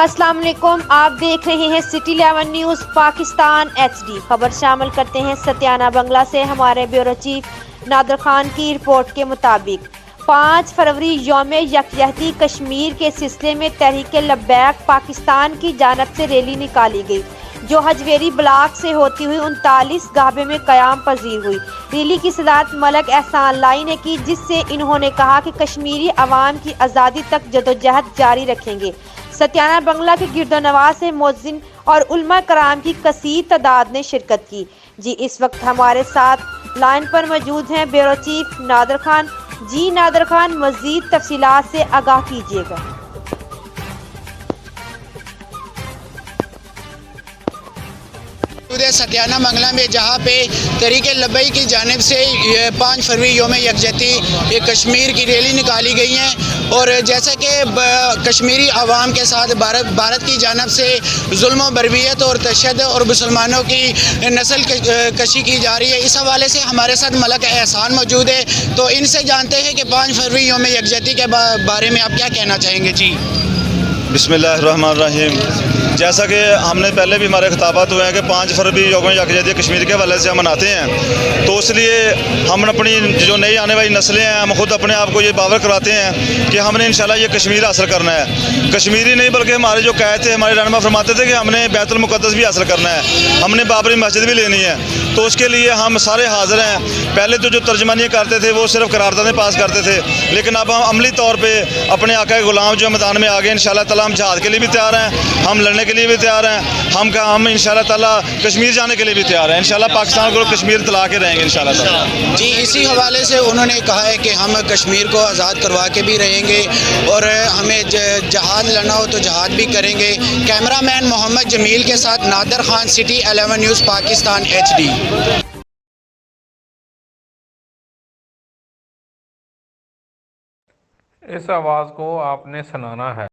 अस्सलाम वालेकुम, आप देख रहे हैं सिटी 11 न्यूज़ पाकिस्तान HD। खबर शामिल करते हैं सत्याना बंगला से। हमारे ब्यूरो चीफ नादर खान की रिपोर्ट के मुताबिक 5 फरवरी यौम यकजहती कश्मीर के सिलसिले में तहरीक लब्बैक पाकिस्तान की जानब से रैली निकाली गई, जो हजवेरी ब्लॉक से होती हुई 39 गाहबे में क़याम पजीर हुई। रैली की सदारत मलक एहसान लाई ने की, जिससे इन्होंने कहा कि कश्मीरी अवाम की आज़ादी तक जदोजहद जारी रखेंगे। सत्याना बंगला के गिरदोनवाज से मुअज्जिन और उलमा कराम की कसीर तादाद ने शिरकत की। जी इस वक्त हमारे साथ लाइन पर मौजूद हैं ब्यूरो चीफ नादर खान। जी नादर खान, मजीद तफसीलात से आगाह कीजिएगा। सत्याना मंगला में जहाँ पे तहरीक लब्बैक की जानिब से 5 फरवरी यौम यकजहती कश्मीर की रैली निकाली गई है, और जैसा कि कश्मीरी अवाम के साथ भारत की जानिब से जुल्म बरबियत और तशद्दुद और मुसलमानों की नस्ल कशी की जा रही है, इस हवाले से हमारे साथ मलक एहसान मौजूद है। तो इनसे जानते हैं कि 5 फरवरी यौम यकजहती के बारे में आप क्या कहना चाहेंगे। जी बिस्मिल्लाहिर्रहमानिर्रहीम। जैसा कि हमने पहले भी हमारे खिताबात हुए हैं कि 5 फरवरी यौम यकजहती कश्मीर के हवाले से हम मनाते हैं, तो इसलिए हम अपनी जो नई आने वाली नस्लें हैं, हम खुद अपने आप को ये बावर कराते हैं कि हमने इंशाल्लाह ये कश्मीर हासिल करना है। कश्मीरी नहीं बल्कि हमारे जो कहते थे, हमारे रहनुमा फरमाते थे कि हमने बैतुल मुक़द्दस भी हासिल करना है, हमने बाबरी मस्जिद भी लेनी है। तो उसके लिए हम सारे हाजिर हैं। पहले तो जो तर्जमानी करते थे वो सिर्फ करारदादें पास करते थे, लेकिन अब हम अमली तौर पर अपने आका गुलाम जो मैदान में आ गए। इंशाल्लाह ताला हम जहाद के लिए भी तैयार हैं, हम लड़ने के लिए भी तैयार हैं, हम इंशाल्लाह ताला कश्मीर जाने के लिए भी तैयार हैं। इंशाल्लाह पाकिस्तान को कश्मीर तला के रहेंगे इंशाल्लाह ताला। जी इसी हवाले से उन्होंने कहा है कि हम कश्मीर को आज़ाद करवा के भी रहेंगे, और हमें जहाद लड़ना हो तो जहाद भी करेंगे। कैमरामैन मोहम्मद जमील के साथ Nadir Khan, city 11 news Pakistan HD। इस आवाज़ को आपने सुनाना है।